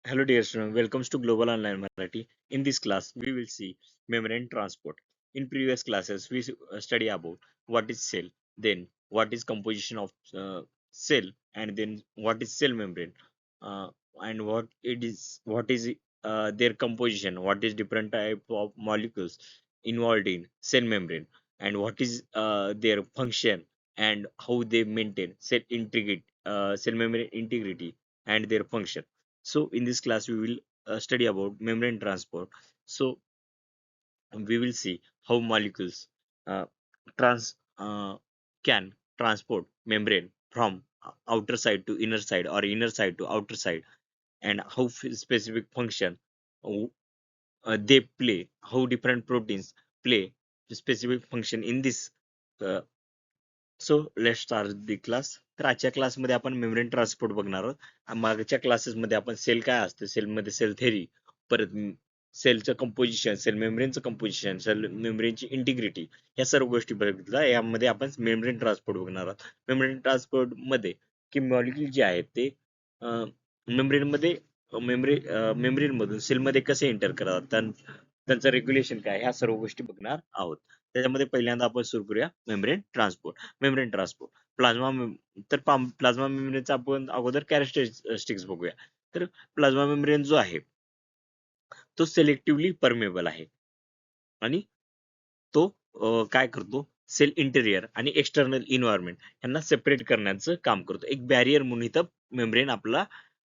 Hello, dear student. Welcome to Global Online Marathi. In this class, we will see membrane transport. In previous classes, we study about what is cell, then what is composition of cell, and then what is cell membrane, uh, and what is their composition, what is different type of molecules involved in cell membrane, and what is their function and how they maintain cell membrane integrity and their function. So in this class, we will study about membrane transport. So we will see how molecules uh, trans can transport membrane from outer side to inner side or inner side to outer side, and how specific function uh, they play, how different proteins play specific function in this. So let start the class. तर आजच्या क्लासमध्ये आपण membrane transport बघणार आहोत. मागच्या क्लासेसमध्ये आपण sale काय असते, सेलमध्ये सेल थेरी, परत सेलचं कंपोजिशन, सेल मेम्ब्रेनचं कंपोजिशन, सेल मेम्ब्रेनची इंटिग्रिटी, या सर्व गोष्टी बघितल्या. यामध्ये आपण मेम्ब्रेन ट्रान्सपोर्ट बघणार आहोत. मेम्ब्रेन ट्रान्सपोर्ट मध्ये की मॉलिक्यूल जे आहेत ते मेम्ब्रेनमध्ये मेम्ब्रेन मधून सेलमध्ये कसे एंटर करतात, त्यांचं रेग्युलेशन काय, ह्या सर्व गोष्टी बघणार आहोत. त्याच्यामध्ये पहिल्यांदा आपण सुरू करूया मेम्ब्रेन ट्रान्सपोर्ट. प्लाझ्मा प्लाझ्मा मेम्ब्रेनचा आपण अगोदर कॅरेक्टरिस्टिक्स बघूया. तर प्लाझ्मा मेम्ब्रेन जो आहे तो सिलेक्टिव्हली परमेबल आहे आणि तो काय करतो, सेल इंटेरियर आणि एक्सटर्नल इन्व्हायरमेंट यांना सेपरेट करण्याचं काम करतो. एक बॅरियर म्हणून इथं मेम्ब्रेन आपला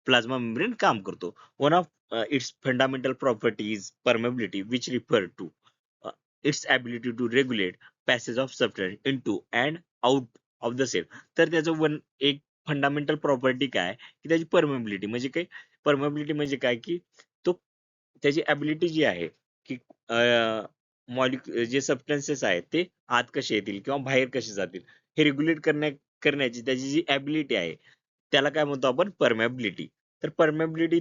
प्लाझ्मा मेम्ब्रेन काम करतो. One of its fundamental property is permeability, which refer to its ability to regulate passage of substance into and out of the cell. तर त्याचं एक फंडामेंटल प्रॉपर्टी काय की त्याची परमेबिलिटी म्हणजे काय. परमेबिलिटी म्हणजे काय की तो त्याची ॲबिलिटी जी आहे की जे सबस्टन्सेस आहेत ते आत कसे येतील किंवा बाहेर कसे जातील हे रेग्युलेट करण्याची त्याची जी ॲबिलिटी आहे त्याला काय म्हणतो आपण, परमेबिलिटी. तर परमेबिलिटी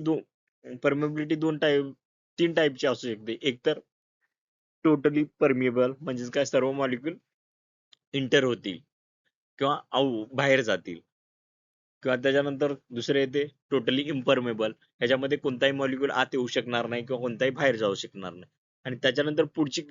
तीन टाईपची असू शकते. एक तर टोटली परमिएबल, म्हणजेच काय सर्व मॉलिक्यूल इंटर होतील किंवा बाहेर जातील, किंवा त्याच्यानंतर दुसरे येते टोटली इम्परमेबल, ह्याच्यामध्ये कोणताही मॉलिक्यूल आत येऊ शकणार नाही किंवा कोणताही बाहेर जाऊ शकणार नाही. आणि त्याच्यानंतर पुढची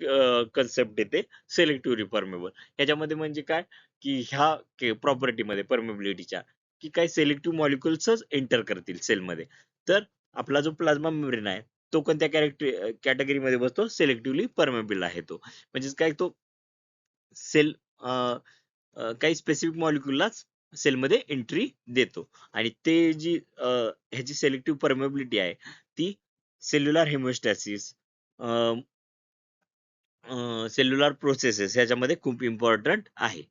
कन्सेप्ट येते सेलेक्टिव्ह परमेबल. ह्याच्यामध्ये म्हणजे काय की ह्या प्रॉपर्टीमध्ये परमेबिलिटीच्या की काही सेलेक्टिव्ह मॉलिक्युल्सच एंटर करतील सेलमध्ये. तर आपला जो प्लाझ्मा मेम्ब्रेन आहे तो कोणत्या कॅटेगरीमध्ये बसतो, सेलेक्टिव्हली परमेबल आहे तो. म्हणजेच काय, तो सेल काही स्पेसिफिक मॉलिक्यूललाच सेलमध्ये एंट्री देतो. आणि ते जी ह्याची सेलेक्टिव्ह परमेबिलिटी आहे ती सेल्युलर हेमोस्टॅसिस, सेल्युलर प्रोसेसेस ह्याच्यामध्ये खूप इम्पॉर्टंट आहे.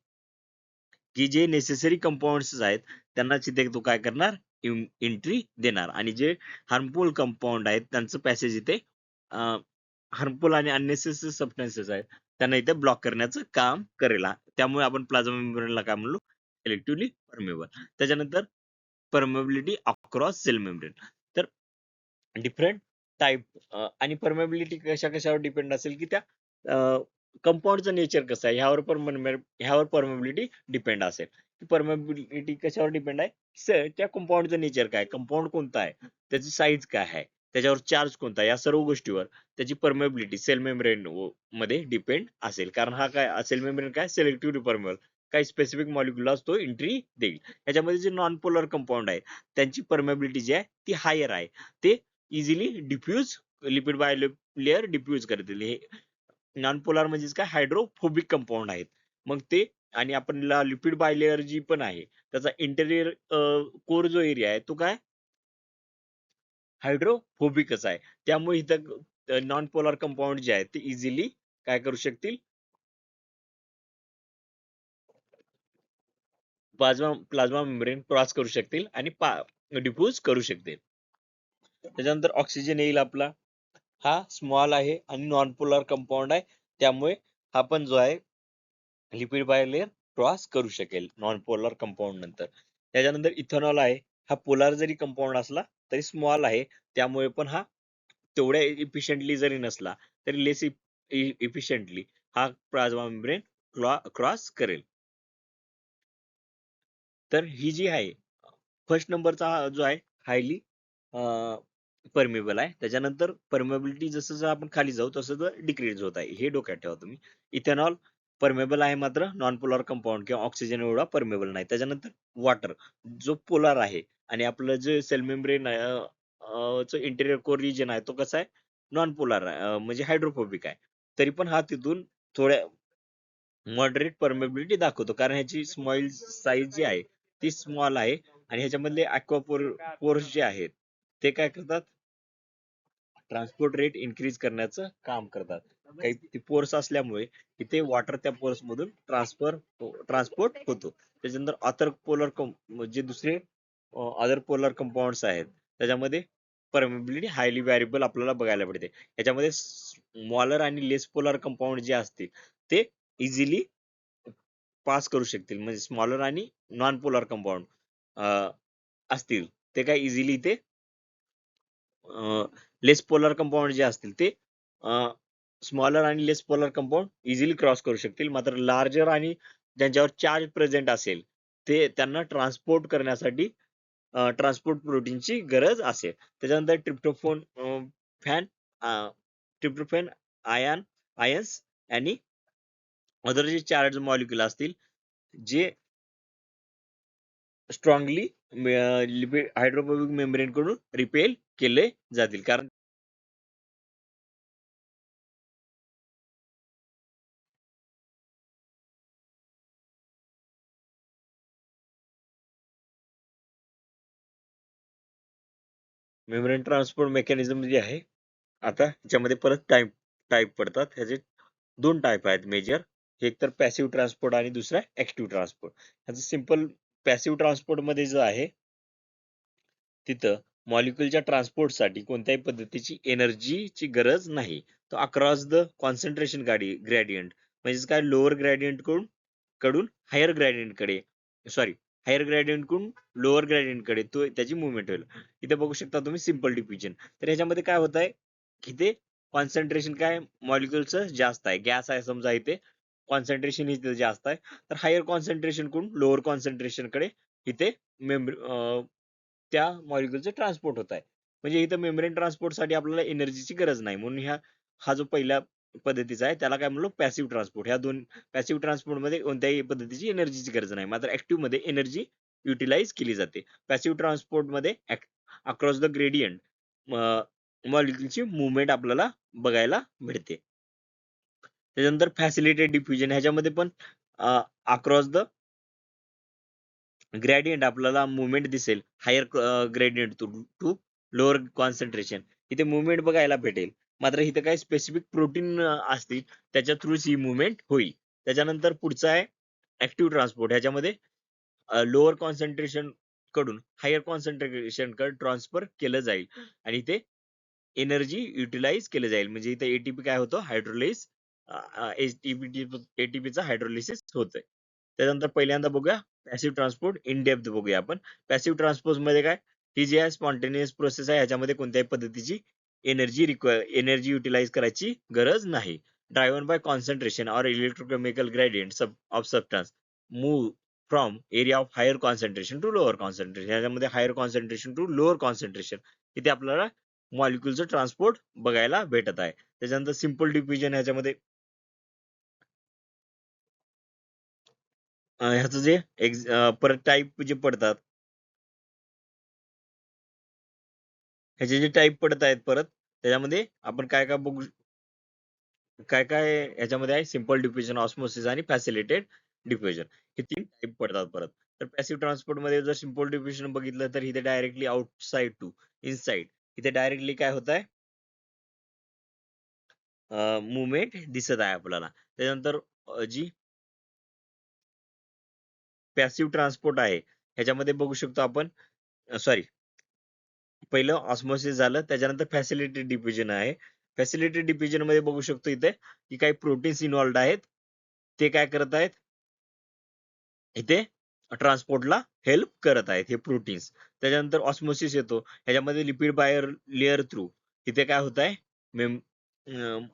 की जे नेसेसरी कंपाऊंड्स आहेत त्यांना तिथे तो काय करणार, एंट्री देणार, आणि जे हार्मफुल कंपाऊंड आहेत त्यांचं पॅसेज इथे, हार्मफुल आणि अननेसेसरी सबस्टन्सेस आहेत त्यांना इथे ब्लॉक करण्याचं काम करेल. त्यामुळे आपण प्लाझ्मा मेम्ब्रेनला काय म्हणलो, इलेक्टिव्हली परमेबल. त्याच्यानंतर परमेबिलिटी अक्रॉस सेल मेम्ब्रेन. तर डिफरंट टाईप आणि परमेबिलिटी कशा कशावर डिपेंड असेल की त्या कंपाऊंडचं नेचर कसं आहे ह्यावर परमेबिलिटी डिपेंड असेल. की परमेबिलिटी कशावर डिपेंड आहे, त्या कंपाऊंडचं नेचर काय, कंपाऊंड कोणता आहे, त्याची साईज काय आहे, त्याच्यावर चार्ज कोणता आहे, या सर्व गोष्टीवर त्याची परमेबिलिटी सेल मेम्ब्रेन मध्ये डिपेंड असेल. कारण हा काय सेल मेम्ब्रेन काय सिलेक्टिव्हली परमेबल, काही स्पेसिफिक मॉलिक्युलला तो एंट्री देईल. याच्यामध्ये जे नॉन पोलर कंपाऊंड आहे त्यांची परमेबिलिटी जी आहे ती हायर आहे. ते easily diffuse, lipid bilayer diffuse करतील. हे नॉन पोलार म्हणजेच काय, हायड्रोफोबिक कंपाऊंड आहेत. मग ते, आणि आपल्याला लिपिड बायलेअर जी पण आहे त्याचा इंटेरियर कोर जो एरिया आहे तो काय हायड्रोफोबिकच आहे. त्यामुळे इथं नॉन पोलार कंपाऊंड जे आहेत ते इझिली काय करू शकतील, प्लाझ्मा मेम्ब्रेन क्रॉस करू शकतील आणि डिफ्यूज करू शकतील. त्याच्यानंतर ऑक्सिजन येईल आपला, हा स्मॉल आहे आणि नॉन पोलर कंपाऊंड आहे. त्यामुळे हा पण जो आहे लिपिड बायलेअर क्रॉस करू शकेल नॉन पोलर कंपाऊंड नंतर. त्याच्यानंतर इथेनॉल आहे, हा पोलार जरी कंपाऊंड असला तरी स्मॉल आहे. त्यामुळे पण हा तेवढ्या इफिशियंटली जरी नसला तरी लेस इफिशियंटली हा प्लाझ्मा मेम्ब्रेन क्रॉस करेल. तर ही जी आहे फर्स्ट नंबरचा जो आहे हायली परमिएबल आहे. त्याच्यानंतर परमिएबिलिटी जसं जर आपण खाली जाऊ तसं तर डिक्रीज होत आहे. हे डोक्यात ठेवा तुम्ही. इथेनॉल परमिएबल आहे, मात्र नॉन पोलार कंपाऊंड किंवा ऑक्सिजन एवढा परमिएबल नाही. त्याच्यानंतर वॉटर जो पोलार आहे आणि आपलं जे सेल मेम्ब्रेन चं इंटेरियर कोर रिजन आहे तो कसा आहे, नॉन पोलार आहे, म्हणजे हायड्रोफोबिक आहे. तरी पण हा तिथून थोड्या मॉडरेट परमिएबिलिटी दाखवतो, कारण ह्याची स्मॉल साईज जी आहे ती स्मॉल आहे आणि ह्याच्यामधले पोर्स जे आहेत ते काय करतात, ट्रान्सपोर्ट रेट इन्क्रीज करण्याचं काम करतात. काही पोर्स असल्यामुळे इथे वॉटर त्या पोर्स मधून ट्रान्सपोर्ट होतो. त्याच्यानंतर अदर पोलर जे दुसरे अदर पोलर कंपाऊंड्स आहेत त्याच्यामध्ये परमिबिलिटी हायली व्हॅरिएबल आपल्याला बघायला मिळते. याच्यामध्ये स्मॉलर आणि लेस पोलर कंपाऊंड जे असतील ते इझिली पास करू शकतील, म्हणजे स्मॉलर आणि नॉन पोलर कंपाऊंड असतील ते काय इझिली ते लेस पोलर कंपाऊंड जे असतील ते स्मॉलर आणि लेस पोलर कंपाऊंड इझिली क्रॉस करू शकतील. मात्र लार्जर आणि ज्यांच्यावर चार्ज प्रेझेंट असेल ते त्यांना ट्रान्सपोर्ट करण्यासाठी ट्रान्सपोर्ट प्रोटीनची गरज असेल. त्याच्यानंतर फॅन ट्रिप्टोफॅन आयन्स आणि अदर जे चार्ज मॉलिक्युल असतील जे स्ट्रॉंगली लिपिड हायड्रोफोबिक मेम्ब्रेन कडून रिपेल केले जातील. कारण मेम्ब्रेन ट्रान्सपोर्ट मेकॅनिझम जे आहे, आता ह्याच्यामध्ये परत टाईप टाईप पडतात. ह्याचे दोन टाईप आहेत मेजर. एक तर पॅसिव्ह ट्रान्सपोर्ट आणि दुसरा ऍक्टिव्ह ट्रान्सपोर्ट. ह्याचं सिंपल पॅसिव्ह ट्रान्सपोर्ट मध्ये जो आहे तिथं मॉलिक्युलच्या ट्रान्सपोर्टसाठी कोणत्याही पद्धतीची एनर्जीची गरज नाही. तो अक्रॉस द कॉन्सन्ट्रेशन ग्रॅडियंट म्हणजे काय, लोअर ग्रॅडियंट कडून हायर ग्रॅडियंट कडे, सॉरी, हायर ग्रॅडियंट कडून लोअर ग्रॅडियंट कडे तो त्याची मुवमेंट होईल. इथे बघू शकता तुम्ही सिंपल डिफ्युजन. तर ह्याच्यामध्ये काय होत आहे, इथे कॉन्सन्ट्रेशन काय मॉलिक्युलचं जास्त आहे, गॅस आहे समजा, इथे कॉन्सन्ट्रेशन इथे जास्त आहे. तर हायर कॉन्सन्ट्रेशन कडून लोअर कॉन्सन्ट्रेशन कडे इथे त्या मॉलिक्युलचं ट्रान्सपोर्ट होत आहे. म्हणजे इथं मेम्ब्रेन ट्रान्सपोर्टसाठी आपल्याला एनर्जीची गरज नाही. म्हणून हा जो पहिल्या पद्धतीचा आहे त्याला काय म्हणलो, पॅसिव्ह ट्रान्सपोर्ट. ह्या दोन पॅसिव्ह ट्रान्सपोर्ट मध्ये कोणत्याही पद्धतीची एनर्जीची गरज नाही, मात्र ऍक्टिव्ह मध्ये एनर्जी युटिलाइज केली जाते. पॅसिव्ह ट्रान्सपोर्ट मध्ये अक्रॉस द ग्रेडियंट मॉलिक्युलची मुवमेंट आपल्याला बघायला मिळते. त्याच्यानंतर फॅसिलिटेड डिफ्युजन, ह्याच्यामध्ये पण अक्रॉस द ग्रेडियंट आपल्याला मुवमेंट दिसेल, higher gradient to lower concentration इथे मुवमेंट बघायला भेटेल. मात्र इथे काही स्पेसिफिक प्रोटीन असतील त्याच्या थ्रूच ही मुवमेंट होईल. त्याच्यानंतर पुढचं आहे ऍक्टिव्ह ट्रान्सपोर्ट. ह्याच्यामध्ये लोअर कॉन्सन्ट्रेशन कडून हायर कॉन्सन्ट्रेशन कडे ट्रान्सफर केलं जाईल आणि इथे एनर्जी युटिलाइज केलं जाईल. म्हणजे इथे एटीपी काय होतं, हायड्रोलाइज, एटीपीचा हायड्रोलिसिस होतंय. त्यानंतर पहिल्यांदा बघूया पॅसिव्ह ट्रान्सपोर्ट इन डेप्थ बघूया आपण. पॅसिव्ह ट्रान्सपोर्ट मध्ये काय, ही जी आहे स्पॉन्टेनियस प्रोसेस आहे, ह्याच्यामध्ये कोणत्याही पद्धतीची एनर्जी युटिलाइज करायची गरज नाही. ड्रायव्हन बाय कॉन्सन्ट्रेशन और electrochemical gradient of substance move from area of higher concentration to lower concentration. ह्याच्यामध्ये higher concentration to lower concentration इथे आपल्याला मॉलिक्युलचं ट्रान्सपोर्ट बघायला भेटत आहे. त्याच्यानंतर सिंपल डिफ्युजन, ह्याच्यामध्ये ह्याचं जे परत टाईप जे पडतात, ह्याचे जे टाईप पडत आहेत परत, त्याच्यामध्ये आपण काय काय बघू, काय काय ह्याच्यामध्ये आहे, सिंपल डिफ्युजन, ऑस्मोसिस आणि फॅसिलिटेड डिफ्युजन, हे तीन टाईप पडतात परत. तर पॅसिव्ह ट्रान्सपोर्ट मध्ये जर सिंपल डिफ्युजन बघितलं तर इथे डायरेक्टली आउटसाइड टू इनसाइड इथे डायरेक्टली काय होत आहे, मुवमेंट दिसत आहे आपल्याला. त्याच्यानंतर जी पॅसिव्ह ट्रान्सपोर्ट आहे ह्याच्यामध्ये बघू शकतो आपण, सॉरी, पहिलं ऑस्मोसिस झालं, त्याच्यानंतर फॅसिलिटेड डिफ्युजन आहे. फॅसिलिटेड डिफ्युजन मध्ये बघू शकतो इथे की काही प्रोटीन्स इन्व्हॉल्ड आहेत, ते काय करत आहेत, इथे ट्रान्सपोर्टला हेल्प करत आहेत हे प्रोटीन्स. त्याच्यानंतर ऑस्मोसिस येतो, ह्याच्यामध्ये लिपिड बायर लेअर थ्रू इथे काय होत आहे,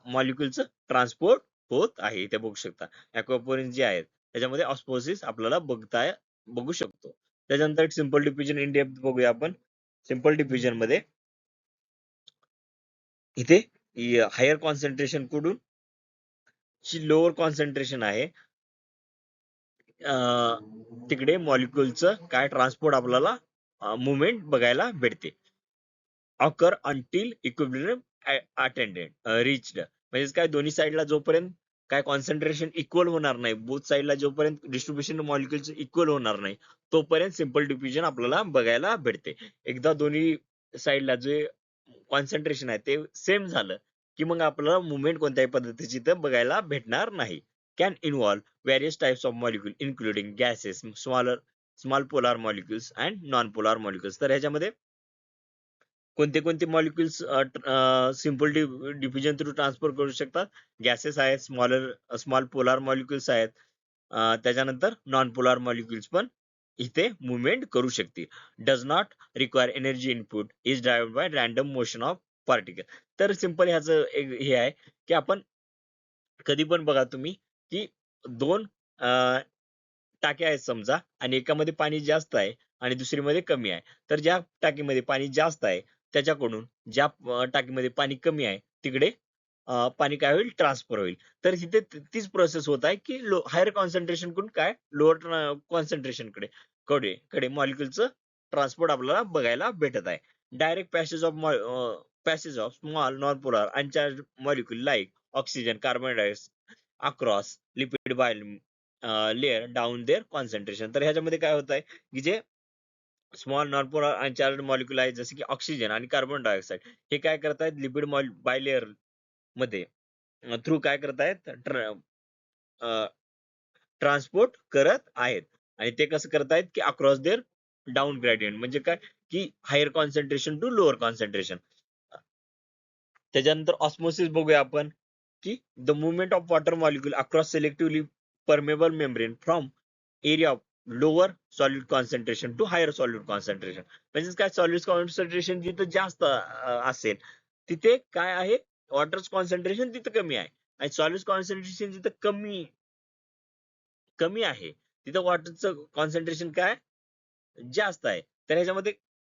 मॉलिक्युलचं ट्रान्सपोर्ट होत आहे. इथे बघू शकता अक्वापोरिन जे आहेत त्याच्यामध्ये ऑस्मोसिस आपल्याला बघू शकतो. त्याच्यानंतर सिंपल डिफ्युजन इन डेप्थ बघूया आपण. सिंपल डिफ्युजन मध्ये इथे हायर कॉन्सन्ट्रेशन कडून जी लोअर कॉन्सन्ट्रेशन आहे तिकडे मॉलिक्युलचं काय ट्रान्सपोर्ट आपल्याला मुवमेंट बघायला भेटते. Occur until equilibrium attended reached, म्हणजे काय दोन्ही साईडला जोपर्यंत काय कॉन्सन्ट्रेशन इक्वल होणार नाही, बोथ साईडला जोपर्यंत डिस्ट्रीब्युशन मॉलिक्युलचं इक्वल होणार नाही तोपर्यंत सिंपल डिफ्युजन आपल्याला बघायला भेटते. एकदा दोन्ही साईडला जे कॉन्सन्ट्रेशन आहे ते सेम झालं की मग आपल्याला मुवमेंट कोणत्याही पद्धतीची तर बघायला भेटणार नाही. Can involve various types of molecule including gases, small polar molecules and non polar molecules. तर ह्याच्यामध्ये कोणते कोणते molecules simple diffusion through transfer करू शकतात? गॅसेस आहेत, स्मॉल पोलार मॉलिक्युल्स आहेत, त्याच्यानंतर नॉन पोलार मॉलिक्युल्स पण इथे मुवमेंट करू शकतील. Does not require energy input, is driven by random motion of particle. तर सिंपल ह्याचं एक हे आहे की आपण कधी पण बघा तुम्ही की दोन टाक्या आहेत समजा, आणि एकामध्ये पाणी जास्त आहे आणि दुसरीमध्ये कमी आहे. तर ज्या टाकीमध्ये पाणी जास्त आहे त्याच्याकडून ज्या टाकीमध्ये पाणी कमी आहे तिकडे पाणी काय होईल? ट्रान्सफर होईल. तर इथे तीच प्रोसेस होत आहे की हायर कॉन्सन्ट्रेशन कडून काय लोअर कॉन्सन्ट्रेशन कडे कडे कडे मॉलिक्युलचं ट्रान्सपोर्ट आपल्याला बघायला भेटत आहे. Direct passage of small non polar uncharged molecule like oxygen, carbon dioxide across lipid layer down their concentration. तर ह्याच्यामध्ये काय होत आहे की जे small non polar uncharged molecule आहेत जसे की ऑक्सिजन आणि कार्बन डायऑक्साइड, हे काय करतायत लिपिड बायलेअर मध्ये थ्रू काय करतायत ट्रान्सपोर्ट करत आहेत. आणि ते कसं करतायत की अक्रॉस देअर डाऊन ग्रेडियंट, म्हणजे काय की higher concentration to lower concentration. त्याच्यानंतर ऑस्मोसिस बघूया आपण की the movement of water molecule across selectively permeable membrane from area of lower solute concentration to higher solute concentration. म्हणजे काय, सॉलिड कॉन्सन्ट्रेशन जिथं जास्त असेल तिथे काय आहे, वॉटर कॉन्सन्ट्रेशन तिथं कमी आहे, आणि सॉलिड कॉन्सन्ट्रेशन जिथं कमी कमी आहे तिथं वॉटरचं कॉन्सन्ट्रेशन काय जास्त आहे. तर ह्याच्यामध्ये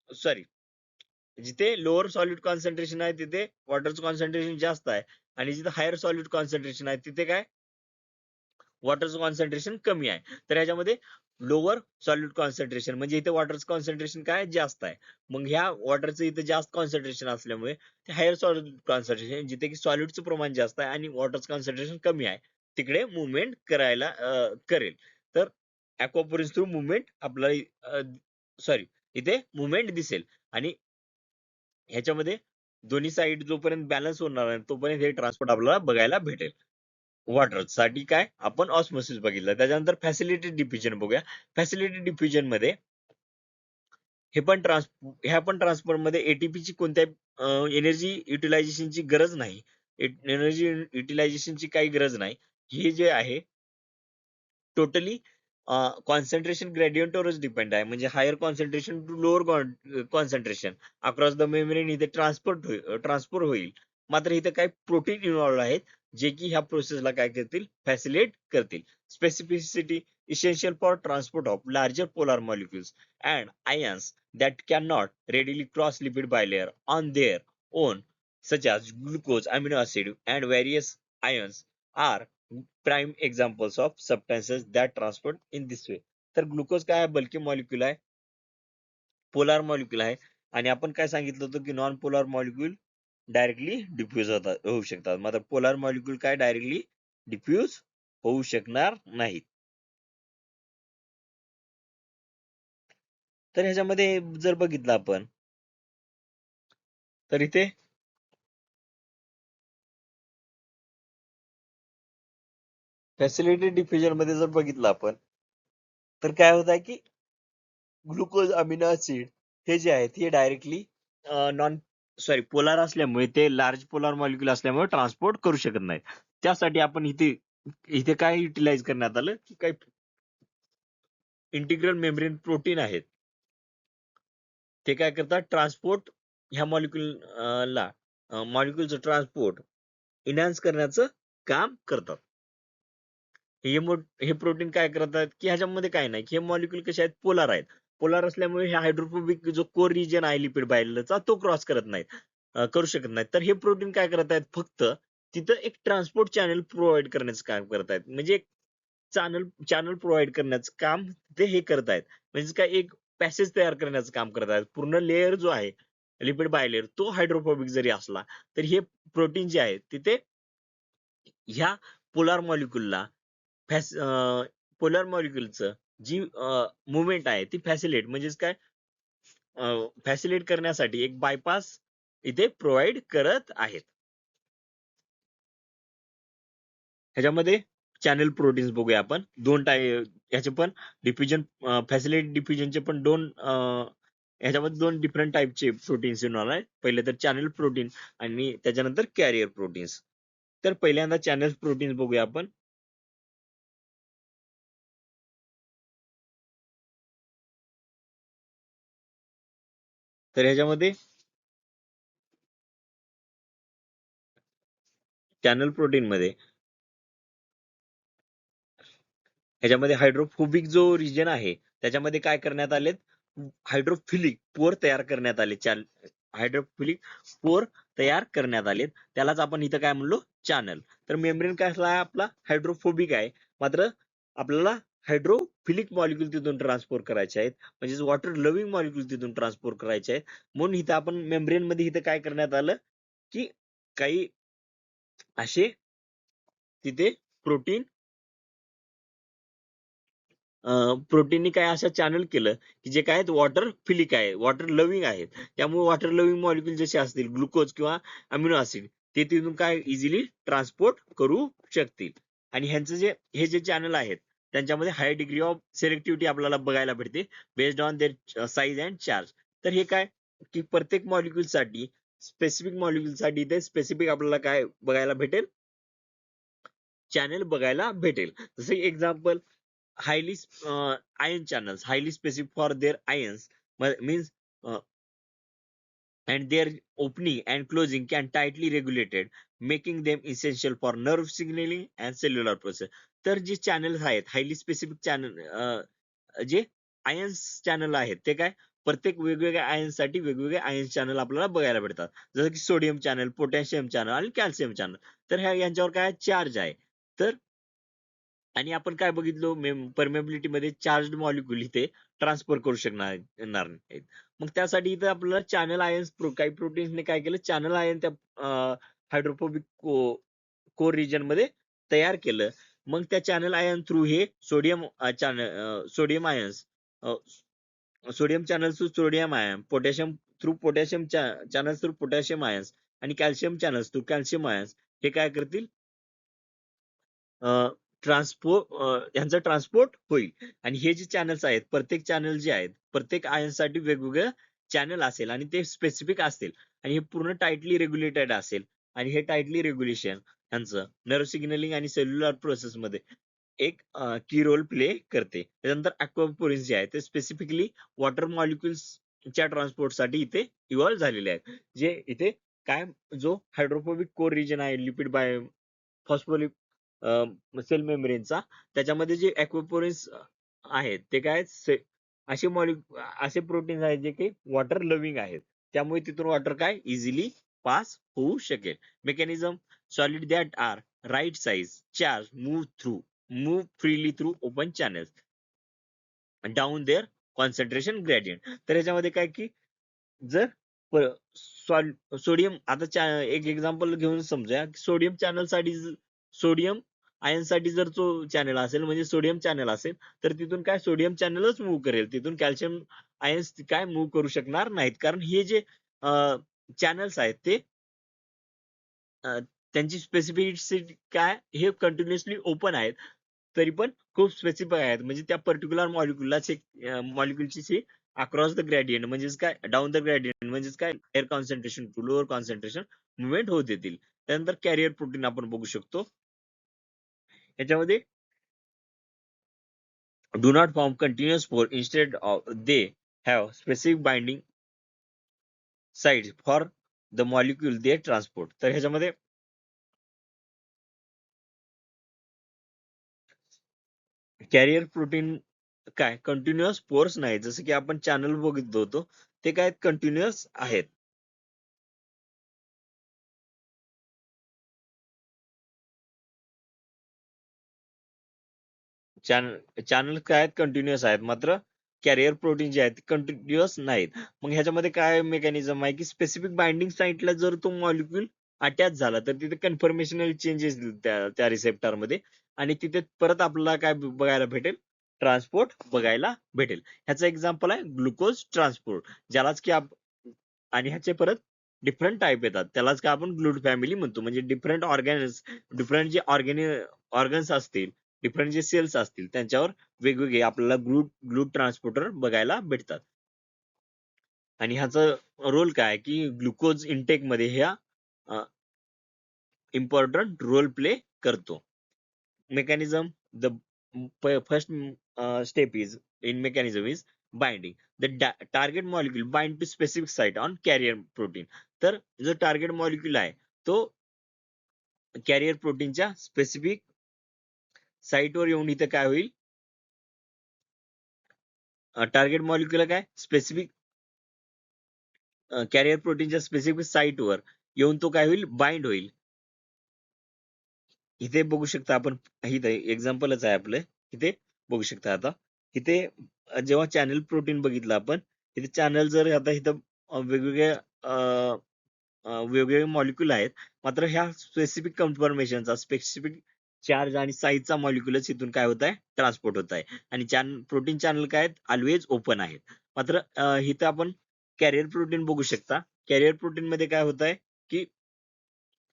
सॉरी, जिथे लोअर सॉलिड कॉन्सन्ट्रेशन आहे तिथे वॉटरचं कॉन्सन्ट्रेशन जास्त आहे, आणि जिथे हायर सॉलिड कॉन्सन्ट्रेशन आहे तिथे काय वॉटरचं कॉन्सन्ट्रेशन कमी आहे. तर ह्याच्यामध्ये लोअर सॉलिड कॉन्सन्ट्रेशन म्हणजे इथे वॉटरचं कॉन्सन्ट्रेशन काय जास्त आहे. मग ह्या वॉटरचं इथे जास्त कॉन्सन्ट्रेशन असल्यामुळे ते हायर सॉलिड कॉन्सन्ट्रेशन जिथे की सॉलिडचं प्रमाण जास्त आहे आणि वॉटरचं कॉन्सन्ट्रेशन कमी आहे तिकडे मुवमेंट करायला करेल. तर अक्वापोरिस थ्रू मुवमेंट आपल्याला सॉरी इथे मुवमेंट दिसेल, आणि ह्याच्यामध्ये दोन्ही साईड जोपर्यंत बॅलन्स होणार आहे तोपर्यंत हे ट्रान्सपोर्ट आपल्याला बघायला भेटेल. वॉटर साठी काय आपण ऑस्मोसिस बघितलं. त्याच्यानंतर फॅसिलिटी डिफ्युजन बघूया. फॅसिलिटी डिफ्युजन मध्ये ह्या पण ट्रान्सफर मध्ये एटीपीची कोणत्या एनर्जी युटिलायझेशनची गरज नाही. एनर्जी युटिलायझेशनची काही गरज नाही. हे जे आहे टोटली कॉन्सन्ट्रेशन ग्रेडियंटवरच डिपेंड आहे. म्हणजे higher concentration to lower concentration across the membrane इथे ट्रान्सफर होईल. मात्र इथे काही प्रोटीन इन्व्हॉल्व आहेत जे की ह्या प्रोसेसला काय करतील, फॅसिलिटेट करतील. Specificity essential for transport of larger polar molecules and ions that cannot readily cross lipid bilayer on their own, such as glucose, amino acid, and various ions, are prime examples of substances that transport in this way. तर glucose काय आहे, bulky molecule आहे, polar molecule आहे, आणि आपण काय सांगितलं होतं की non polar molecule directly diffuse होऊ शकतात. मात्र पोलार मॉलिक्युल काय डायरेक्टली डिफ्यूज होऊ शकणार नाहीत. तर ह्याच्यामध्ये जर बघितलं आपण तर इथे फॅसिलिटी डिफ्युजन मध्ये जर बघितलं आपण तर काय होत आहे की ग्लुकोज, अमिनो ऍसिड हे जे आहेत हे डायरेक्टली नॉन सॉरी पोलार असल्यामुळे ते लार्ज पोलार मॉलिक्युल असल्यामुळे ट्रान्सपोर्ट करू शकत नाहीत. त्यासाठी आपण इथे इथे काय युटिलाइज करण्यात आलं की काही इंटिग्रल मेम्ब्रेन प्रोटीन आहेत, ते काय करतात ट्रान्सपोर्ट ह्या ला मॉलिक्युलचं ट्रान्सपोर्ट इन्हान्स करण्याचं काम करतात. हे प्रोटीन काय करतात की ह्याच्यामध्ये काय नाही की हे मॉलिक्युल कसे आहेत, पोलार आहेत. पोलार असल्यामुळे हे हायड्रोफोबिक जो कोर रिजन आहे लिपिड बायलेचा तो क्रॉस करत नाहीत. करू शकत नाहीत. तर हे प्रोटीन काय करत आहेत, फक्त तिथं एक ट्रान्सपोर्ट चॅनल प्रोव्हाईड करण्याचं काम करत आहेत. म्हणजे एक चॅनल चॅनल प्रोव्हाईड करण्याचं काम ते हे करत आहेत. म्हणजे काय, एक पॅसेज तयार करण्याचं काम करत आहेत. पूर्ण लेयर जो आहे लिपिड बायलेयर, तो हायड्रोफोबिक जरी असला तर हे प्रोटीन जे आहे तिथे ह्या पोलार मॉलिक्यूलला पोलार मॉलिक्यूलचं जी मुवमेंट आहे ती फॅसिलिटेट, म्हणजेच काय, फॅसिलिटेट करण्यासाठी एक बायपास इथे प्रोव्हाइड करत आहेत. ह्याच्यामध्ये चॅनल प्रोटीन्स बघूया आपण. दोन ह्याचे पण डिफ्युजन, फॅसिलिटी डिफ्युजनचे पण ह्याच्यामध्ये दोन डिफरंट टाईपचे प्रोटीन्स येणार आहेत. पहिले तर चॅनल प्रोटीन आणि त्याच्यानंतर कॅरियर प्रोटीन्स. तर पहिल्यांदा चॅनल प्रोटीन्स बघूया आपण. तर ह्याच्यामध्ये चॅनल प्रोटीन मध्ये ह्याच्यामध्ये हायड्रोफोबिक जो रिजन आहे त्याच्यामध्ये काय करण्यात आले, हायड्रोफिलिक पोर तयार करण्यात आले. हायड्रोफिलिक पोर तयार करण्यात आले, त्यालाच आपण इथं काय म्हणलो, चॅनल. तर मेम्ब्रेन काय असला आपला हायड्रोफोबिक आहे, मात्र आपल्याला हायड्रोफिलिक मॉलिक्यूल तिथून ट्रान्सपोर्ट करायचे आहेत, म्हणजे वॉटर लव्हिंग मॉलिक्यूल तिथून ट्रान्सपोर्ट करायचे आहेत. म्हणून इथं आपण मेम्ब्रेन मध्ये इथं काय करण्यात आलं की काही असे तिथे प्रोटीन प्रोटीननी काय असं चॅनल केलं की जे काय वॉटर फिलिक आहे, वॉटर लव्हिंग आहेत. त्यामुळे वॉटर लव्हिंग मॉलिक्यूल जसे असतील ग्लुकोज किंवा अमिनो ऍसिड, ते तिथून काय इझिली ट्रान्सपोर्ट करू शकतील. आणि ह्यांचं जे हे जे चॅनल आहेत त्यांच्यामध्ये हाय डिग्री ऑफ सिलेक्टिव्हिटी आपल्याला बघायला भेटते based on their size and charge. तर हे काय की प्रत्येक मॉलिक्यूल साठी, स्पेसिफिक मॉलिक्यूल साठी ते स्पेसिफिक आपल्याला काय बघायला भेटेल, चॅनल बघायला भेटेल. जसे example, highly ion channels highly specific for their ions, means uh, and their opening and closing can tightly regulated, making them essential for nerve signaling and cellular process. तर जे चॅनल्स आहेत हायली स्पेसिफिक चॅनल, जे ions channel आहेत ते काय प्रत्येक वेगवेगळ्या ions साठी वेगवेगळे आयन्स चॅनल आपल्याला बघायला भेटतात. जसं की सोडियम चॅनल, पोटॅशियम चॅनल आणि कॅल्शियम चॅनल. तर ह्या यांच्यावर काय चार्ज आहे. तर आणि आपण काय बघितलो, परमेबिलिटी मध्ये चार्ज मॉलिक्युल इथे ट्रान्सफर करू येणार नाहीत. मग त्यासाठी इथे आपल्याला चॅनल आयन्स, काही प्रोटीन्सने काय केलं, चॅनल आयन त्या हायड्रोफोबिक कोर रिजन मध्ये तयार केलं. मग त्या चॅनल आयन थ्रू हे sodium channel, sodium ions, sodium channel through sodium ion, potassium through potassium channel through potassium ions आणि calcium channel through calcium ions, हे काय करतील, यांचा ट्रान्सपोर्ट होईल. आणि हे जे चॅनल्स आहेत, प्रत्येक चॅनल जे आहेत प्रत्येक आयन साठी वेगवेगळं चॅनल असेल आणि ते स्पेसिफिक असतील आणि हे पूर्ण टाइटली रेग्युलेटेड असेल. आणि हे टाइटली रेग्युलेशन यांचं नर्व सिग्नलिंग आणि सेल्युलर प्रोसेस मध्ये एक की रोल प्ले करते. त्यानंतर अक्वापोरिन्स जे आहे ते स्पेसिफिकली वॉटर मॉलिक्युल्स च्या ट्रान्सपोर्ट साठी इथे इव्हॉल्व्ह झालेले आहेत. जे इथे काय, जो हायड्रोफोबिक कोर रिजन आहे लिपिड बाय फॉस्फोलिप सेल मेम्ब्रेनचा, त्याच्यामध्ये जे अक्वापोरिन्स आहेत ते काय असे असे प्रोटीन्स आहेत जे काही वॉटर लव्हिंग आहेत. त्यामुळे तिथून वॉटर काय इझिली पास होऊ शकेल. Mechanism, solute that are right size charge move freely through open channels down their concentration gradient. तर याच्यामध्ये काय की जर सोडियम, आता एक एक्झाम्पल घेऊन समजा, सोडियम चॅनल साठी, सोडियम आयन साठी जर तो चॅनल असेल, म्हणजे सोडियम चॅनल असेल, तर तिथून काय सोडियम चॅनलच मूव्ह करेल, तिथून कॅल्शियम आयन्स काय मूव्ह करू शकणार नाहीत. कारण हे जे चॅनल्स आहेत ते त्यांची स्पेसिफिसिटी काय, हे कंटिन्युअसली ओपन आहेत, तरी पण खूप स्पेसिफिक आहेत. म्हणजे त्या पर्टिक्युलर मॉलिक्युलची अक्रॉस द ग्रेडियंट, म्हणजेच काय डाऊन द ग्रेडियंट, म्हणजेच काय higher concentration to lower concentration movement होत येतील. त्यानंतर कॅरियर प्रोटीन आपण बघू शकतो. याच्यामध्ये do not form continuous pore, instead of they have specific binding sites for the molecule they transport. तर ह्याच्यामध्ये कॅरियर प्रोटीन काय कंटिन्युअस पोर्स नाही, जसं की आपण चॅनल बघितलं होतो ते काय कंटिन्युअस आहेत. चॅनल काय आहेत कंटिन्युअस आहेत, मात्र कॅरियर प्रोटीन जे आहेत कंटिन्युअस नाहीत. मग ह्याच्यामध्ये काय मेकॅनिझम आहे की स्पेसिफिक बाइंडिंग साईटला जर तो मॉलिक्यूल अटॅच झाला तर तिथे कन्फर्मेशनल चेंजेस त्या रिसेप्टर मध्ये, आणि तिथे परत आपल्याला काय बघायला भेटेल, ट्रान्सपोर्ट बघायला भेटेल. ह्याचं एक्झाम्पल आहे ग्लुकोज ट्रान्सपोर्ट, ज्यालाच की आणि ह्याचे परत डिफरंट टाईप येतात, त्यालाच काय आपण ग्लूट फॅमिली म्हणतो. म्हणजे डिफरंट जे ऑर्गन्स असतील, डिफरंट जे सेल्स असतील त्यांच्यावर वेगवेगळे आपल्याला ग्लूट ट्रान्सपोर्टर बघायला भेटतात. आणि ह्याचा रोल काय की ग्लुकोज इनटेक मध्ये ह्या इम्पॉर्टंट रोल प्ले करतो. Mechanism, the first step is in mechanism is binding. The target molecule bind to specific site on carrier protein. तर जो टार्गेट मॉलिक्यूल आहे तो कॅरियर प्रोटीनच्या स्पेसिफिक साईटवर येऊन इथे काय होईल, टार्गेट मॉलिक्यूल काय स्पेसिफिक कॅरियर प्रोटीनच्या स्पेसिफिक साईटवर येऊन तो काय होईल, बाइंड होईल. इथे बघू शकता आपण, इथे एक्झाम्पलच आहे आपलं, इथे बघू शकता. आता इथे जेव्हा चॅनल प्रोटीन बघितलं आपण, इथे चॅनल जर आता इथं वेगवेगळे मॉलिक्यूल आहेत, मात्र ह्या स्पेसिफिक कन्फर्मेशनचा स्पेसिफिक चार्ज आणि साईजचा मॉलिक्यूलच इथून काय होत आहे, ट्रान्सपोर्ट होत आहे. आणि प्रोटीन चॅनल काय आहेत, ऑलवेज ओपन आहेत. मात्र इथं आपण कॅरियर प्रोटीन बघू शकता. कॅरियर प्रोटीन मध्ये काय होत आहे की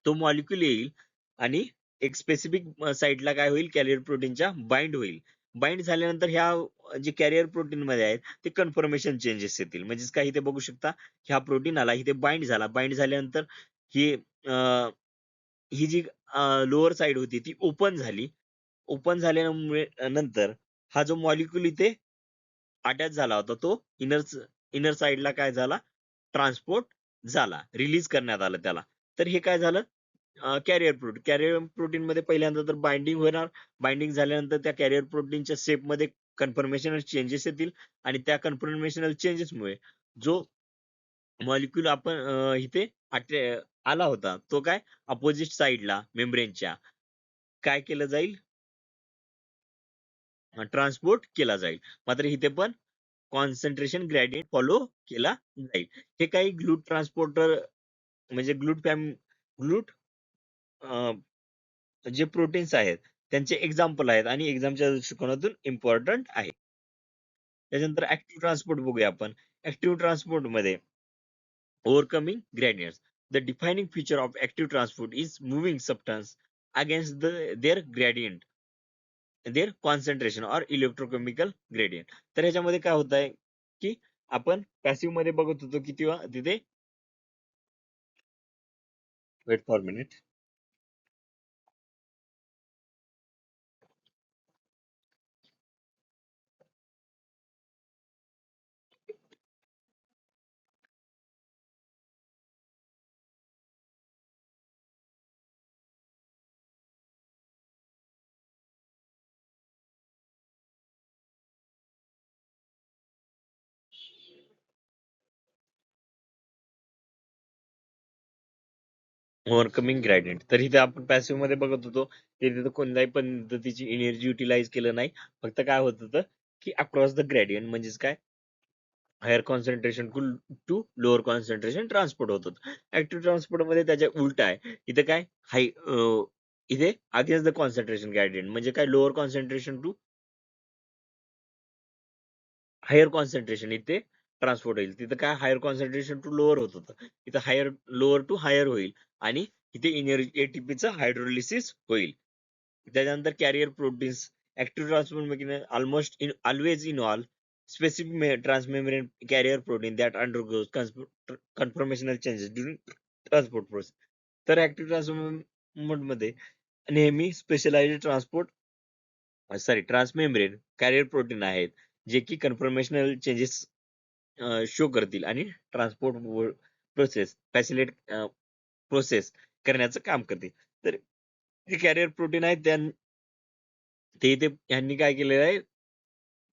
तो मॉलिक्यूल येईल आणि एक स्पेसिफिक साईटला काय होईल, कॅरियर प्रोटीनच्या बाइंड होईल. बाइंड झाल्यानंतर ह्या जे कॅरियर प्रोटीन मध्ये आहेत ते कन्फर्मेशन चेंजेस येतील. म्हणजेच काय, इथे बघू शकता ह्या प्रोटीन आला, इथे बाइंड झाला. बाइंड झाल्यानंतर ही ही जी लोअर साइड होती ती ओपन झाली. ओपन झाल्यामुळे नंतर हा जो मॉलिक्यूल इथे अटॅच झाला होता तो इनर साइडला काय झाला, ट्रान्सपोर्ट झाला, रिलीज करण्यात आलं त्याला. तर हे काय झालं, कॅरियर प्रोटीन मध्ये पहिल्यांदा तर बाइंडिंग होणार. बाइंडिंग झाल्यानंतर त्या कॅरियर प्रोटीनच्या शेप मध्ये कन्फर्मेशनल चेंजेस येतील, आणि त्या कन्फर्मेशनल चेंजेसमुळे जो मॉलिक्यूल आपण इथे आला होता तो काय अपोजिट साइडला मेम्ब्रेनच्या काय केलं जाईल, ट्रान्सपोर्ट केला जाईल. मात्र इथे पण कॉन्सन्ट्रेशन ग्रेडियंट फॉलो केला जाईल. हे काही ग्लूट ट्रान्सपोर्टर म्हणजे ग्लूट जे प्रोटीन्स आहेत त्यांचे एक्झाम्पल आहेत, आणि एक्झामच्या दृष्टिकोनातून इम्पॉर्टंट आहे. त्याच्यानंतर ऍक्टिव्ह ट्रान्सपोर्ट बघूया आपण. ऍक्टिव्ह ट्रान्सपोर्ट मध्ये overcoming gradients. The defining feature of active transport is moving substance against their gradient, their concentration or electrochemical gradient. तर ह्याच्यामध्ये काय होत आहे की आपण पॅसिव्ह मध्ये बघत होतो की तेव्हा तिथे, वेट फॉर मिनिट, ओव्हरकमिंग ग्रेडियंट. तर इथे आपण पॅसिव्ह मध्ये बघत होतो, तिथे तर कोणत्याही पद्धतीची एनर्जी युटिलाइज केलं नाही. फक्त काय होत होतं की अक्रॉस द ग्रेडियंट म्हणजेच काय, higher concentration to lower concentration transport होत होतं. ऍक्टिव्ह ट्रान्सपोर्ट मध्ये त्याच्या उलट आहे. इथे काय इथे अगेन्स्ट द कॉन्सन्ट्रेशन ग्रेडियंट म्हणजे काय, lower concentration to higher concentration इथे ट्रान्सपोर्ट होईल. तिथं काय हायर कॉन्सन्ट्रेशन टू लोअर होत होतं, इथं लोअर टू हायर होईल, आणि इथे एटीपीचं हायड्रोलिसिस होईल. त्याच्यानंतर carrier proteins active transport mechanism almost always involve specific transmembrane carrier protein that undergoes conformational changes during transport process. तर ऍक्टिव्ह ट्रान्सपोर्ट मध्ये नेहमी स्पेशलाइज्ड ट्रान्समेम्ब्रेन कॅरियर प्रोटीन आहेत, जे की कन्फर्मेशनल चेंजेस शो करतील आणि ट्रान्सपोर्ट प्रोसेस करण्याचं काम करतील. तर जे कॅरियर प्रोटीन आहेत ते इथे यांनी काय केलेलं आहे,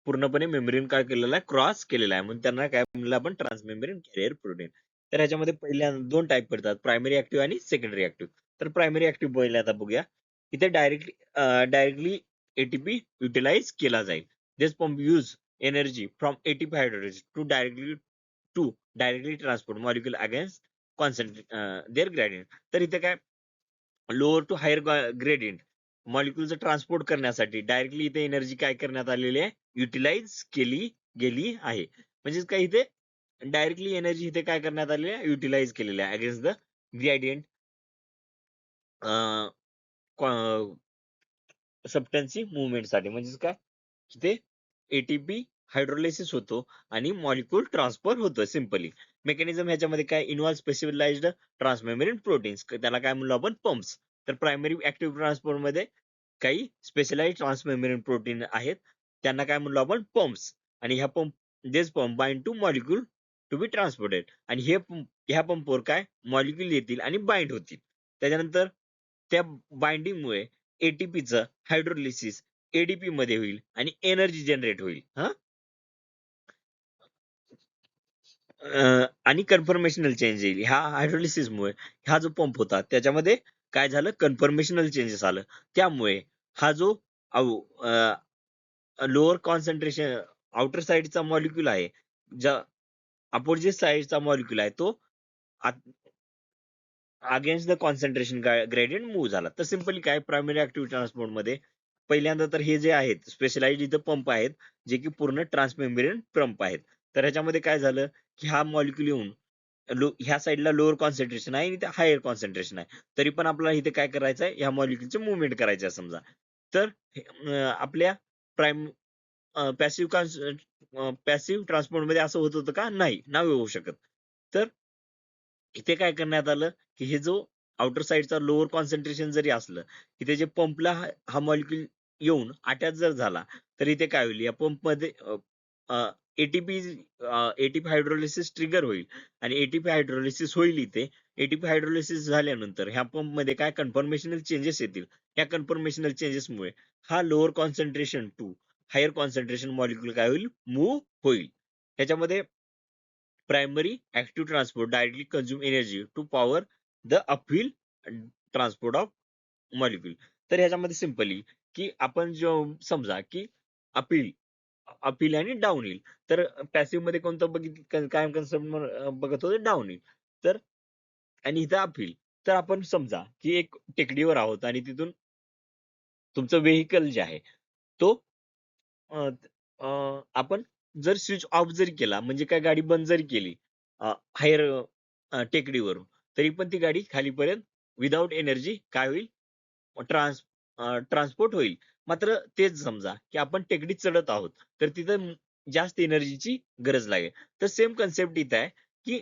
पूर्णपणे मेम्ब्रेन काय केलेला आहे, क्रॉस केलेला आहे, म्हणून त्यांना काय म्हणलं आपण, ट्रान्समेम्ब्रेन कॅरियर प्रोटीन. तर ह्याच्यामध्ये पहिल्या दोन टाईप पडतात, प्रायमरी ऍक्टिव्ह आणि सेकंडरी ऍक्टिव्ह. तर प्रायमरी ऍक्टिव्ह पहिल्या आता बघूया. इथे डायरेक्टली एटीपी युटिलाइज केला जाईल. This pump use energy from ATP hydrolysis to directly transport molecule against concentrate their gradient. तर इथे काय लोअर टू हायर ग्रेडियंट मॉलिक्यूलचं ट्रान्सपोर्ट करण्यासाठी डायरेक्टली इथे एनर्जी काय करण्यात आलेली आहे, युटिलाइज केली गेली आहे. म्हणजेच काय इथे डायरेक्टली एनर्जी इथे काय करण्यात आलेली आहे, युटिलाइज केलेली आहे अगेन्स्ट द ग्रेडियंट सबस्टन्सी मुवमेंटसाठी. म्हणजेच काय इथे एटीपी हायड्रोलायसिस होतो आणि मॉलिक्यूल ट्रान्सफर होतो सिम्पली. मेकॅनिझम ह्याच्यामध्ये काय इन्व्हॉल्व स्पेसिफिलाइज्ड ट्रान्समेम्ब्रेन प्रोटीन्स, त्याला काय म्हणलो आपण पंप्स. तर प्रायमरी ऍक्टिव्ह ट्रान्सपोर्ट मध्ये काही स्पेशलाइज ट्रान्समेम्ब्रेन प्रोटीन आहेत, त्यांना काय म्हणलो आपण पंप्स. आणि ह्या pump bind to molecule to be transported. आणि ह्या पंपवर काय मॉलिक्यूल येतील आणि बाइंड होतील. त्याच्यानंतर त्या बाइंडिंगमुळे एटीपीचं हायड्रोलिसिस एडीपी मध्ये होईल आणि एनर्जी जनरेट होईल. आणि कन्फर्मेशनल चेंज येईल ह्या हायड्रोलिसिस मुळे. हा जो पंप होता त्याच्यामध्ये काय झालं, कन्फर्मेशनल चेंजेस आलं. त्यामुळे हा जो लोअर कॉन्सन्ट्रेशन आउटर साइडचा मॉलिक्यूल आहे, ज्या अपोजिट साइडचा मॉलिक्यूल आहे, तो against the concentration gradient move झाला. तर सिंपली काय प्रायमरी ऍक्टिव्ह ट्रान्सपोर्ट मध्ये पहिल्यांदा तर हे जे आहेत स्पेशलाइज्ड इथं पंप आहेत, जे की पूर्ण ट्रान्समेम्ब्रेन पंप आहेत. तर ह्याच्यामध्ये काय झालं की हा मॉलिक्यूल येऊन ह्या साईडला लोअर कॉन्सन्ट्रेशन आहे आणि इथे हायर कॉन्सन्ट्रेशन आहे, तरी पण आपल्याला इथे काय करायचं आहे, ह्या मॉलिक्यूलचे मुवमेंट करायचे आहे समजा. तर आपल्या प्राइम पॅसिव्ह ट्रान्सपोर्ट मध्ये असं होत होतं का, नाही होऊ शकत. तर इथे काय करण्यात आलं की हे जो आउटर साइडचा लोअर कॉन्सन्ट्रेशन जरी असलं, इथे जे पंपला हा मॉलिक्यूल येऊन अटॅच जर झाला, तर इथे काय होईल, या पंप मध्ये एटीपी एटीपी हायड्रोलिसिस ट्रिगर होईल. आणि एटीपी हायड्रोलिसिस होईल इथे. एटीपी हायड्रोलिसिस झाल्यानंतर ह्या पंप मध्ये काय कन्फर्मेशनल चेंजेस येतील. या कन्फर्मेशनल चेंजेसमुळे हा lower concentration to higher concentration molecule काय होईल, मूव्ह होईल. त्याच्यामध्ये primary active transport directly consume energy to power the uphill transport of molecule. तर ह्याच्यामध्ये सिंपली की आपण जो समजा की अपील अपील आणि डाऊन हिल. तर पॅसिव्ह मध्ये कोणतं काय कन्सेप्ट बघत होतो, डाऊन हिल. तर आणि इथं अपील. तर आपण समजा की एक टेकडीवर आहोत आणि तिथून तुमचं व्हेइकल जे आहे तो अ, अ, आपण जर स्विच ऑफ जरी केला, म्हणजे काय गाडी बंद जरी केली हायर टेकडीवरून, तरी पण ती गाडी खालीपर्यंत विदाउट एनर्जी काय होईल, ट्रान्सपोर्ट होईल. मात्र तेच समजा की आपण टेकडीत चढत आहोत, तर तिथं जास्त एनर्जीची गरज लागेल. तर सेम कन्सेप्ट इथं आहे की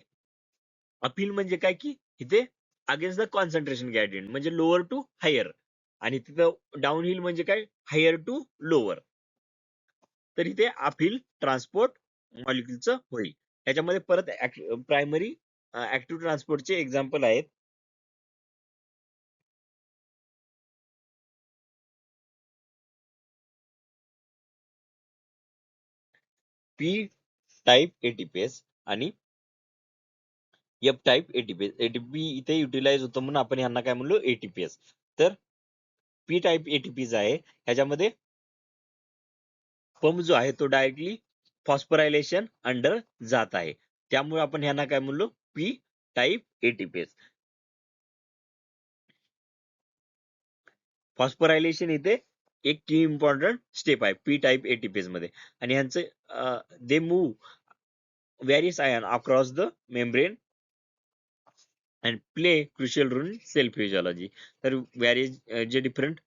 अपील म्हणजे काय की इथे अगेन्स्ट द कॉन्सन्ट्रेशन ग्रेडियंट म्हणजे लोअर टू हायर, आणि तिथं डाऊन हिल म्हणजे काय हायर टू लोअर. तर इथे अपहिल ट्रान्सपोर्ट मॉलिक्यूलचं होईल. त्याच्यामध्ये परत प्रायमरी ऍक्टिव्ह ट्रान्सपोर्टचे एक्झाम्पल आहेत. पी टाईप एटीपीएस आणि एफ टाईप एटीपीएस. एटीपी इथे युटिलाइज होतं म्हणून आपण यांना काय म्हणलो, एटीपीएस. तर पी टाईप एटीपीज आहे, ह्याच्यामध्ये पंप जो आहे तो डायरेक्टली फॉस्फोरायलेशन अंडर जात आहे, त्यामुळे आपण ह्यांना काय म्हणलो, पी टाईप एटीपीएस. फॉस्फोरायलेशन इथे एक की इम्पॉर्टंट स्टेप आहे पी टाईप एटीपीएस मध्ये. आणि ह्यांचं they move various ion across the membrane and play crucial role in cell physiology. तर व्हेरियस जे डिफरंट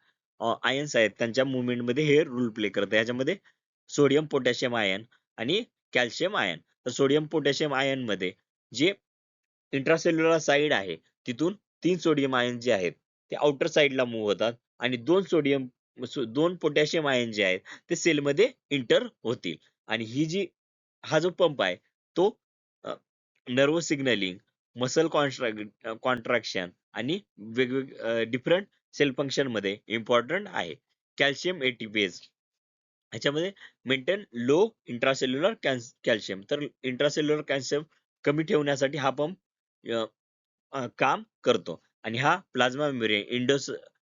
आयन्स आहेत त्यांच्या मुवमेंट मध्ये हे रोल प्ले करतात. ह्याच्यामध्ये सोडियम पोटॅशियम आयन आणि कॅल्शियम आयन. तर सोडियम पोटॅशियम आयन मध्ये जे इंट्रासेल्युलर साइड आहे, तिथून 3 सोडियम आयन जे आहेत ते आउटर साइडला मूव्ह होतात, आणि 2 पोटॅशियम आयन जे आहेत ते सेलमध्ये इंटर होतील. आणि हा जो पंप आहे तो नर्व सिग्नलिंग, मसल कॉन्ट्रॅक्शन आणि वेगवेगळे डिफरंट सेल फंक्शन मध्ये इम्पॉर्टंट आहे. कॅल्शियम एटीपीएस ह्याच्यामध्ये मेंटेन लो इंट्रासेल्युलर कॅल्शियम. तर इंट्रासेल्युलर कॅल्शियम कमी ठेवण्यासाठी हा पंप काम करतो. आणि हा प्लाझ्मा मेम्ब्रेन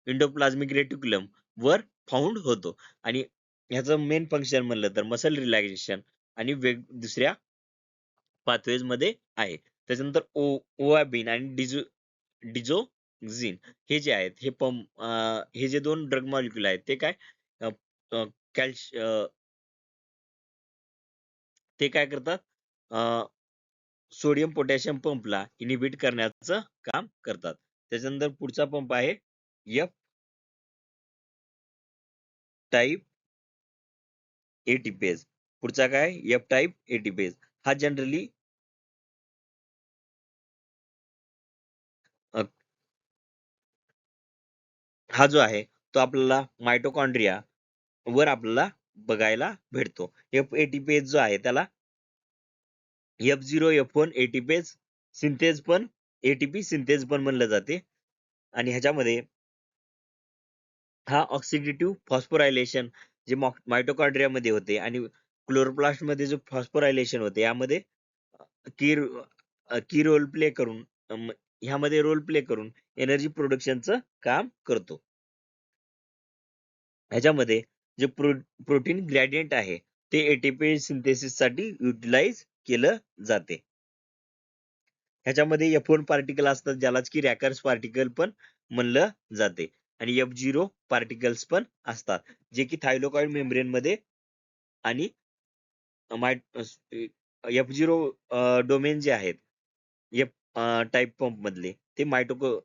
इंडोप्लाझमिक रेटिक्युलम वर फाउंड होतो. आणि ह्याचं मेन फंक्शन म्हणलं तर मसल रिलॅक्सेशन आणि दुसऱ्या पाथवेज मध्ये आहे. त्याच्यानंतर ओआबिन आणि डिझोक्सिन हे जे आहेत हे जे दोन ड्रग मॉलिक्यूल आहेत ते काय अ, अ, कॅल्श अ, ते काय करतात सोडियम पोटॅशियम पंपला इनिबिट करण्याचं काम करतात. त्याच्यानंतर पुढचा पंप आहे एफ टाईप एटीपेज. पुढचा काय एफ टाईप एटीपेज. हा जनरली हा जो आहे तो आपल्याला मायटोकॉन्ड्रिया वर आपल्याला बघायला भेटतो. एफ एटीपेज जो आहे त्याला F0 F1 एटीपेज सिंथेज पण एटीपी सिंथेज पण म्हणलं जाते. आणि ह्याच्यामध्ये हा ऑक्सिडेटिव्ह फॉस्फोरायलेशन जे मायटोकॉन्ड्रिया मध्ये होते आणि क्लोरोप्लास्ट मध्ये जो फॉस्फोरायलेशन होते यामध्ये की की रोल प्ले करून ह्यामध्ये रोल प्ले करून एनर्जी प्रोडक्शनचं काम करतो. ह्याच्यामध्ये जे प्रोटीन ग्रेडियंट आहे ते एटीपी सिंथेसिस साठी युटिलाइज केलं जाते. ह्याच्यामध्ये F1 पार्टिकल असतात ज्यालाच की रॅकर्स पार्टिकल पण म्हणलं जाते. आणि F0 पार्टिकल्स पण असतात जे की थायलोकॉइड मेम्ब्रेन मध्ये आणि F0 डोमेन जे आहेत एफ टाईप पंप मधले ते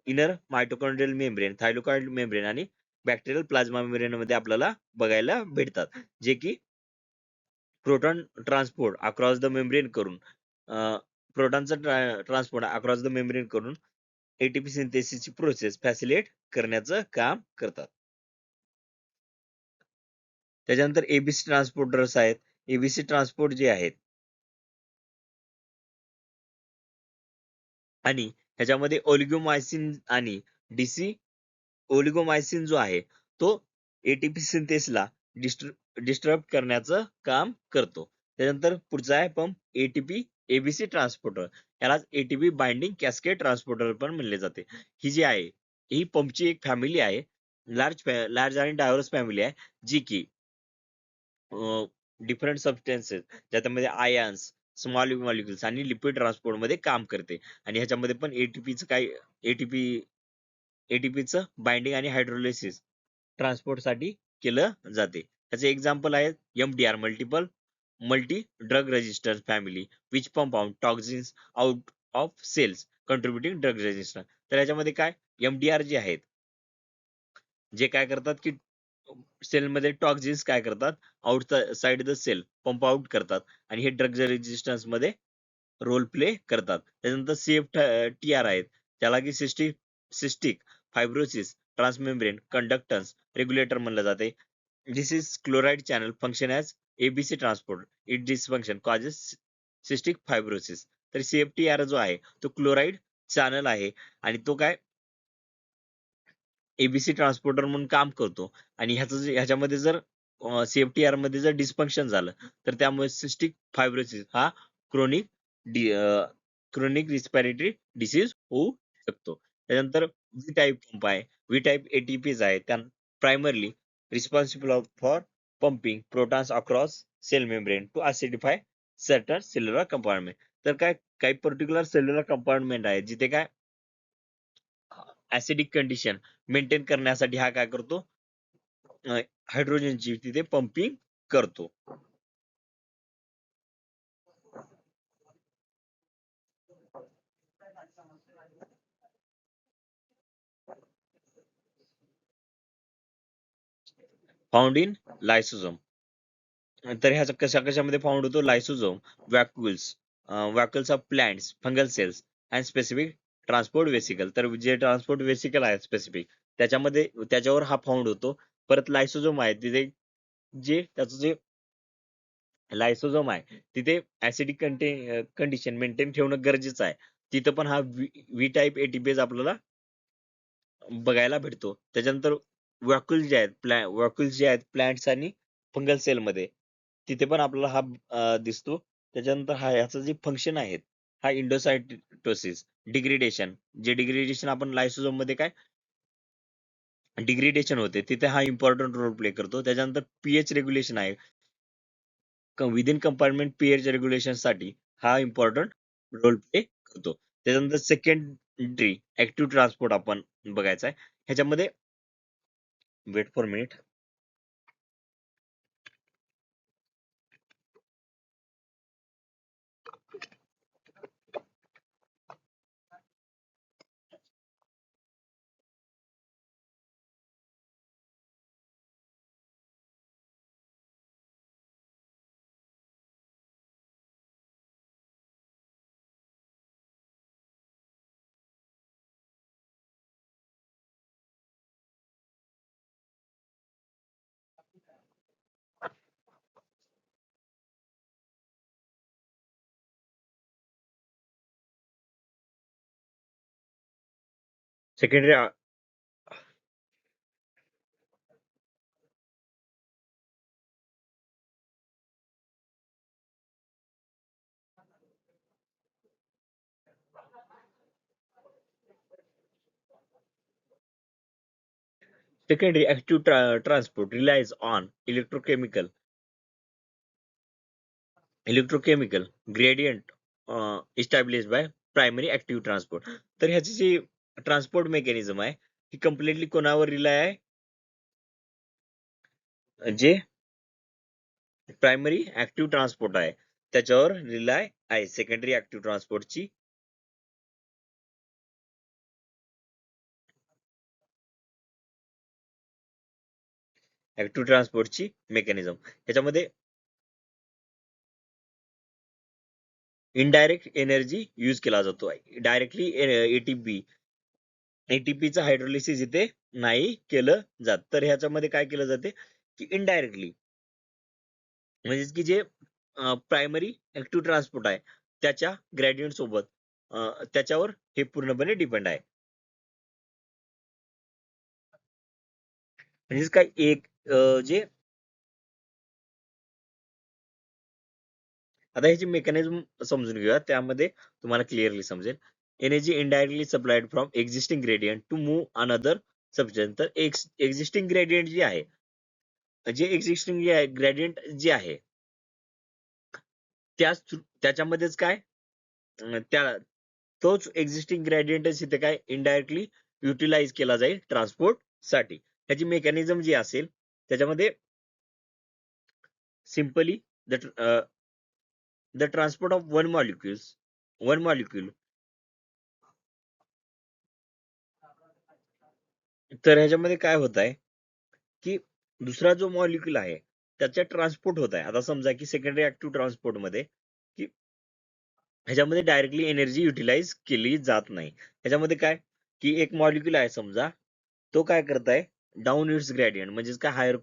इनर मायटोकॉन्ड्रियल मेम्ब्रेन थायलोकॉइड मेम्ब्रेन आणि बॅक्टेरियल प्लाझ्मा मेम्ब्रेन मध्ये आपल्याला बघायला भेटतात. जे की proton transport across the membrane करून प्रोटॉनचा ट्रान्सपोर्ट अक्रॉस द मेम्ब्रेन करून एटीपी सिंथेसिसची प्रोसेस फॅसिलिटेट करण्याचं काम करतात. त्याच्यानंतर एबीसी ट्रान्सपोर्टर्स आहेत. एबीसी ट्रान्सपोर्ट जे आहेत आणि ह्याच्यामध्ये ओलिगोमायसिन आणि डीसी ओलिगोमायसिन जो आहे तो एटीपी सिंथेसला डिस्टर्ब करण्याचं काम करतो. त्यानंतर पुढचा आहे पंप एटीपी एबीसी ट्रान्सपोर्टर. यालाच एटीपी बाइंडिंग कॅस्केड ट्रान्सपोर्टर पण म्हणले जाते. ही जी आहे ही पंपची एक फॅमिली आहे. लार्ज आणि डायव्हर्स फॅमिली आहे जी की डिफरंट सबस्टन्सेस ज्याच्यामध्ये आयन्स स्मॉल मॉलिक्युल्स आणि लिपिड ट्रान्सपोर्ट मध्ये काम करते. आणि ह्याच्यामध्ये पण एटीपीचं काय एटीपी एटीपीचं बाइंडिंग आणि हायड्रोलिसिस ट्रान्सपोर्ट साठी केलं जाते. त्याचे एक्झाम्पल आहेत MDR multi drug resistance family which pump out toxins out of cells contributing drug resistance. तर याच्यामध्ये काय एमडीआर जे आहेत जे काय करतात की सेलमध्ये टॉक्सिन्स काय करतात outside the cell pump out करतात आणि हे ड्रग रेजिस्टन्स मध्ये रोल प्ले करतात. त्यानंतर टी आर आहेत त्याला की cystic fibrosis transmembrane conductance regulator म्हणलं जाते. This is chloride channel function as ABC transport it dysfunction causes cystic fibrosis. तर CFTR जो आहे तो क्लोराइड चॅनल आहे आणि तो काय एबीसी ट्रान्सपोर्टर म्हणून काम करतो. आणि ह्याच्यामध्ये जर CFTR मध्ये जर डिस्फंक्शन झालं तर त्यामुळे सिस्टिक फायब्रोसिस हा क्रोनिक क्रोनिक रिस्पिरेटरी डिसीज होऊ शकतो. त्यानंतर व्ही टाईप पंप आहे. व्ही टाईप एटीपीज आहे त्या primarily responsible for pumping protons across cell membrane to acidify certain cellular compartment. तर काय काही पर्टिक्युलर सेल्युलर कंपार्टमेंट आहे जिथे काय ऍसिडिक कंडिशन मेंटेन करण्यासाठी हा काय करतो हायड्रोजनची तिथे पंपिंग करतो. Found in lysosome. तर ह्याचा कशामध्ये फाउंड होतो lysosome vacuoles vacuoles of plants fungal cells and specific transport vesicle. तर जे ट्रान्सपोर्ट वेसिकल आहे स्पेसिफिक त्याच्यावर हा फाउंड होतो. परत लायसोझोम आहे तिथे जे त्याचं जे लायसोझोम आहे तिथे ऍसिडिक कंडिशन मेंटेन ठेवणं गरजेचं आहे. तिथं पण हा व्ही टाईप एटीपेज आपल्याला बघायला भेटतो. त्याच्यानंतर वॅक्युल्स जे आहेत प्लांट्स आणि फंगल सेल मध्ये तिथे पण आपल्याला हा दिसतो. त्याच्यानंतर ह्याचं जे फंक्शन आहेत हा इंडोसायटोसिस डिग्रेडेशन जे डिग्रेडेशन आपण लायसोझोम मध्ये काय डिग्रेडेशन होते तिथे हा इम्पॉर्टंट रोल प्ले करतो. त्याच्यानंतर पीएच रेग्युलेशन आहे. विदिन कंपार्टमेंट पीएच रेग्युलेशन साठी हा इम्पॉर्टंट रोल प्ले करतो. त्याच्यानंतर सेकंडरी ऍक्टिव्ह ट्रान्सपोर्ट आपण बघायचा आहे. ह्याच्यामध्ये wait for minute. Secondary secondary active transport relies on electrochemical gradient established by primary active transport. तर ह्याची जी ट्रान्सपोर्ट मेकॅनिझम आहे ही कम्प्लिटली कोणावर रिलाय आहे? जे प्रायमरी ऍक्टिव्ह ट्रान्सपोर्ट आहे त्याच्यावर रिलाय आहे. सेकंडरी ऍक्टिव्ह ट्रान्सपोर्टची मेकॅनिझम ह्याच्यामध्ये इनडायरेक्ट एनर्जी यूज केला जातो. डायरेक्टली एटीपीचं हायड्रोलिसिस इथे नाही केलं जात. तर ह्याच्यामध्ये काय केलं जाते की इनडायरेक्टली म्हणजे की जे प्रायमरी ऍक्टिव्ह ट्रान्सपोर्ट आहे त्याच्या ग्रेडियंट सोबत त्याच्यावर हे पूर्णपणे डिपेंड आहे. म्हणजेच काय एक जे आता ह्याची मेकॅनिझम समजून घेऊया त्यामध्ये तुम्हाला क्लिअरली समजेल. Energy indirectly supplied from existing gradient to move another substance. तर एक्झिस्टिंग ग्रेडियंट जे आहे ग्रेडियंट जे आहे त्याच्यामध्येच काय त्या तोच एक्झिस्टिंग ग्रेडियंटच इथे काय इनडायरेक्टली युटिलाइज केला जाईल ट्रान्सपोर्ट साठी. त्याची मेकॅनिझम जी असेल त्याच्यामध्ये simply the transport of one molecule. तर ह्याच्यामध्ये काय होत आहे की दुसरा जो मॉलिक्यूल आहे त्याच्या ट्रान्सपोर्ट होत आहे. आता समजा की सेकंडरी ऍक्टिव्ह ट्रान्सपोर्ट मध्ये की ह्याच्यामध्ये डायरेक्टली एनर्जी युटिलाइज केली जात नाही. ह्याच्यामध्ये काय की एक मॉलिक्यूल आहे समजा तो काय करताय डाऊन इट्स ग्रेडियंट म्हणजेच काय higher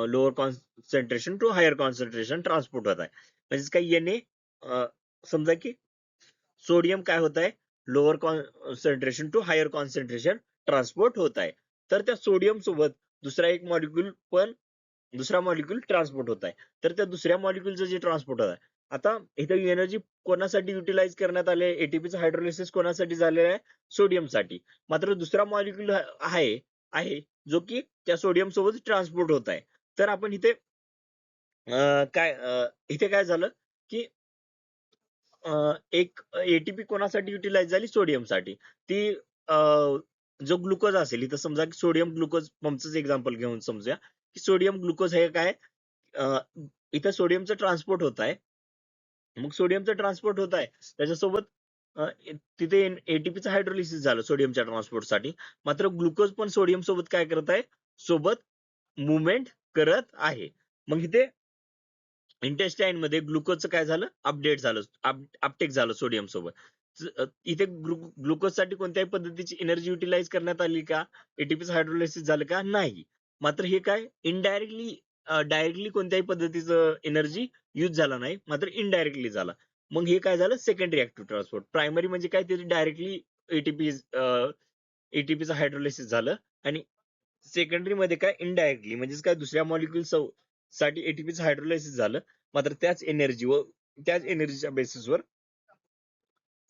lower concentration to higher concentration transport होत आहे. म्हणजेच काय याने समजा की सोडियम काय होत आहे lower concentration to higher concentration transport होत आहे. तर त्या सोडियम सोबत दुसरा मॉलिक्यूल ट्रान्सपोर्ट होत आहे. तर त्या दुसऱ्या मॉलिक्यूलचं जे ट्रान्सपोर्ट होत आहे आता इथं एनर्जी कोणासाठी युटिलाइज करण्यात आले एटीपीचं हायड्रोलिसिस कोणासाठी झालेलं आहे सोडियमसाठी. मात्र दुसरा मॉलिक्यूल आहे जो की त्या सोडियम सोबत ट्रान्सपोर्ट होत आहे. तर आपण इथे इथे काय झालं की एक एटीपी कोणासाठी युटिलाइज झाली सोडियमसाठी. ती जो ग्लुकोज असेल इथं समजा की सोडियम ग्लुकोज पंपच एक्झाम्पल घेऊन समजूया की सोडियम ग्लुकोज हे काय इथं सोडियमचं ट्रान्सपोर्ट होत आहे. मग सोडियमचं ट्रान्सपोर्ट होत आहे त्याच्यासोबत तिथे एटीपीचं हायड्रोलिसिस झालं सोडियमच्या ट्रान्सपोर्टसाठी. मात्र ग्लुकोज पण सोडियम सोबत काय करत आहे सोबत मुवमेंट करत आहे. मग इथे इंटेस्टाईन मध्ये ग्लुकोजचं काय झालं अपटेक झालं सोडियम सोबत. इथे ग्लुकोज साठी कोणत्याही पद्धतीची एनर्जी युटिलाइज करण्यात आली का एटीपीचं हायड्रोलिसिस झालं का नाही. मात्र हे काय इनडायरेक्टली डायरेक्टली कोणत्याही पद्धतीचं एनर्जी युज झाला नाही मात्र इनडायरेक्टली झाला. मग हे काय झालं सेकंडरी ऍक्टिव्ह ट्रान्सपोर्ट. प्रायमरी म्हणजे काय ते डायरेक्टली एटीपी एटीपीचं हायड्रोलिसिस झालं आणि सेकंडरी मध्ये काय इनडायरेक्टली म्हणजेच काय दुसऱ्या मॉलिक्यूल साठी एटीपीचं हायड्रोलायसिस झालं. मात्र त्याच एनर्जीच्या बेसिसवर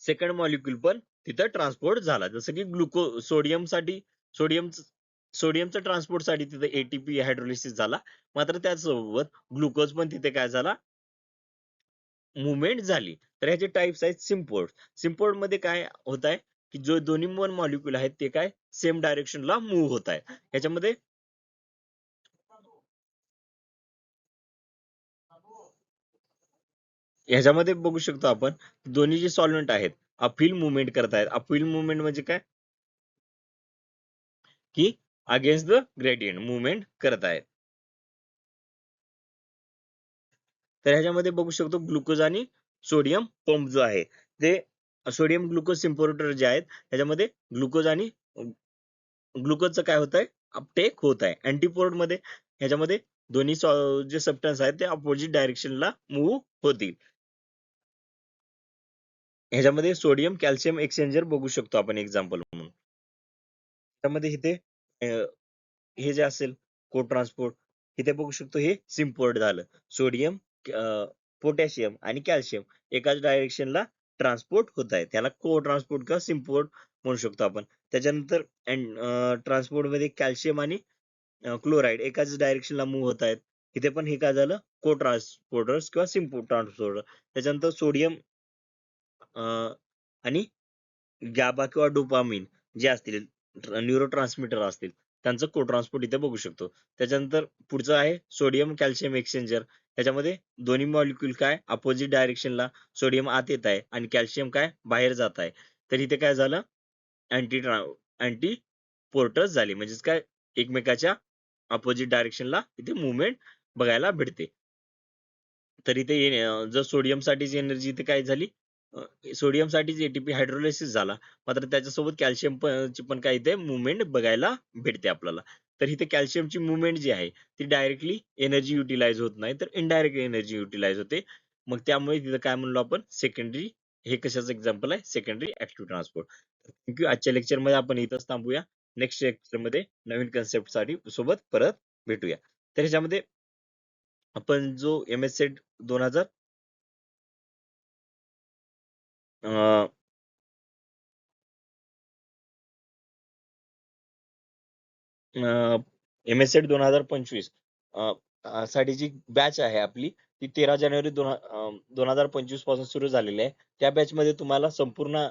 सेकंड मॉलिक्यूल पण तिथं ट्रान्सपोर्ट झाला. जसं की सोडियम सोडियमच्या ट्रान्सपोर्टसाठी तिथे एटीपी हायड्रोलिसिस झाला. मात्र त्याचसोबत ग्लुकोज पण तिथे काय झाला, मुव्हमेंट झाली. तर ह्याचे टाइप्स आहेत सिम्पोर्ट. सिम्पोर्ट मध्ये काय होत आहे, की जो दोन्ही मॉलिक्युल आहेत ते काय सेम डायरेक्शनला मूव्ह होत आहेत. ह्याच्यामध्ये ह्याच्यामध्ये बघू शकतो आपण दोन्ही जे सॉल्व्हेंट आहेत अपहिल मुवमेंट करतायत. अपहिल मुवमेंट म्हणजे काय, की अगेन्स्ट द ग्रेडियंट मुवमेंट करत आहेत. तर ह्याच्यामध्ये बघू शकतो ग्लुकोज आणि सोडियम पंप जो आहे ते सोडियम ग्लुकोज सिम्पोर्टर जे आहेत त्याच्यामध्ये ग्लुकोज आणि ग्लुकोजचं काय होत आहे, अपटेक होत आहे. अँटीपोर्ट मध्ये ह्याच्यामध्ये दोन्ही जे सबस्टन्स आहेत ते अपोजिट डायरेक्शनला मूव्ह होतील. ह्याच्यामध्ये सोडियम कॅल्शियम एक्सचेंजर बघू शकतो आपण एक्झाम्पल म्हणून. त्यामध्ये इथे हे जे असेल को ट्रान्सपोर्ट इथे बघू शकतो हे सिम्पोर्ट झालं. सोडियम, पोटॅशियम आणि कॅल्शियम एकाच डायरेक्शनला ट्रान्सपोर्ट होत आहे, त्याला को ट्रान्सपोर्ट किंवा सिम्पोर्ट म्हणू शकतो आपण. त्याच्यानंतर ट्रान्सपोर्ट मध्ये कॅल्शियम आणि क्लोराईड एकाच डायरेक्शनला मूव्ह होत आहेत. इथे पण हे काय झालं, को ट्रान्सपोर्टर्स किंवा सिम्पोर्ट ट्रान्सपोर्टर. त्याच्यानंतर सोडियम आणि गॅबा किंवा डोपामिन जे असतील न्यूरोट्रान्समीटर असतील त्यांचं को ट्रान्सपोर्ट इथे बघू शकतो. त्याच्यानंतर पुढचं आहे सोडियम कॅल्शियम एक्सचेंजर. त्याच्यामध्ये दोन्ही मॉलिक्युल काय अपोजिट डायरेक्शनला सोडियम आत येत आहे आणि कॅल्शियम काय बाहेर जात आहे. तर इथे काय झालं, अँटी पोर्टर्स झाली, म्हणजेच काय एकमेकाच्या अपोजिट डायरेक्शनला इथे मुवमेंट बघायला भेटते. तर इथे जर सोडियम साठीची एनर्जी इथे काय झाली, सोडियम साठीच एटीपी हायड्रोलायसिस झाला. मात्र त्याच्यासोबत कॅल्शियम ची पण काय इथे मुवमेंट बघायला भेटते आपल्याला. तर इथे कॅल्शियमची मुवमेंट जी आहे ती डायरेक्टली एनर्जी युटिलाइज होत नाही, तर इनडायरेक्ट एनर्जी युटिलाइज होते. मग त्यामुळे तिथं काय म्हणलो आपण सेकंडरी, हे कशाचं एक्झाम्पल आहे, सेकंडरी ऍक्टिव्ह ट्रान्सपोर्ट. थँक्यू. आजच्या लेक्चर मध्ये आपण इथंच थांबूया. नेक्स्ट लेक्चर मध्ये नवीन कन्सेप्ट साठी सोबत परत भेटूया. तर ह्याच्यामध्ये आपण जो M S set 2000 M S set 2025 साठी जी बॅच आहे आपली ती 13 जानेवारी 2025 पासून सुरू झालेली आहे. त्या बॅच मध्ये तुम्हाला संपूर्ण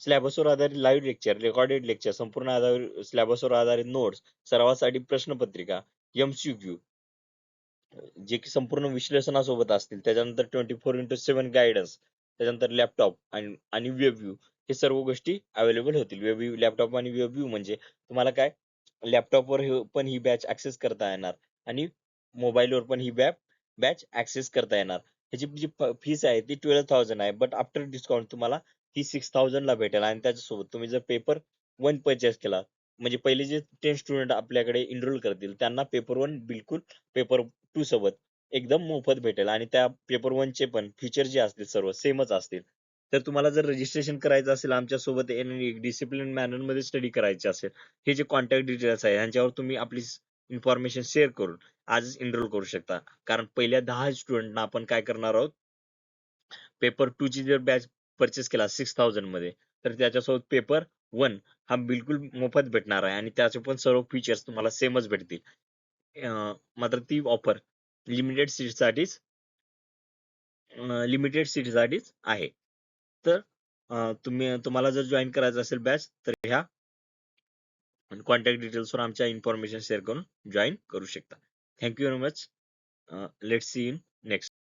सिलेबसवर आधारित लाईव्ह लेक्चर, रेकॉर्डेड लेक्चर, संपूर्ण सिलेबसवर आधारित नोट्स, सरावासाठी प्रश्नपत्रिका, एमसीक्यू जे की संपूर्ण विश्लेषणासोबत असतील. त्याच्यानंतर 24x7 गायडन्स, त्याच्यानंतर लॅपटॉप आणि वेब व्ह्यू, हे सर्व गोष्टी अवेलेबल होतील. वेब व्ह्यू, लॅपटॉप आणि वेब व्ह्यू म्हणजे तुम्हाला काय लॅपटॉपवर पण ही बॅच ऍक्सेस करता येणार आणि मोबाईलवर पण ही बॅच ऍक्सेस करता येणार. ह्याची जी फीस आहे ती 12,000 आहे, बट आफ्टर डिस्काउंट तुम्हाला ही 6,000 ला भेटेल. आणि त्याच्यासोबत तुम्ही जर पेपर 1 परचेस केला, म्हणजे पहिले जे 10 स्टुडंट आपल्याकडे एनरोल करतील त्यांना पेपर 1 बिलकुल पेपर 2 सोबत एकदम मोफत भेटेल. आणि त्या पेपर 1 चे पण फीचर जे असतील सर्व सेमच असतील. तर तुम्हाला जर रजिस्ट्रेशन करायचं असेल आमच्यासोबत डिसिप्लिन मॅनर मध्ये स्टडी करायचे असेल, हे जे कॉन्टॅक्ट डिटेल्स आहे ह्यांच्यावर तुम्ही आपली इन्फॉर्मेशन शेअर करून आजच एनरोल करू शकता. कारण पहिल्या 10 स्टुडंटना आपण काय करणार आहोत, पेपर 2 ची जर बॅच परचेस केला 6,000 मध्ये, तर त्याच्यासोबत पेपर 1 हा बिलकुल मोफत भेटणार आहे आणि त्याचे पण सर्व फीचर्स तुम्हाला सेमच भेटतील. मात्र ती ऑफर लिमिटेड सीटसाठीच आहे. तर तुम्हाला जर जॉईन करायचं असेल बॅच तर ह्या कॉन्टॅक्ट डिटेल्सवर आमच्या इन्फॉर्मेशन शेअर करून जॉईन करू शकता. Thank you very much. Let's see in next.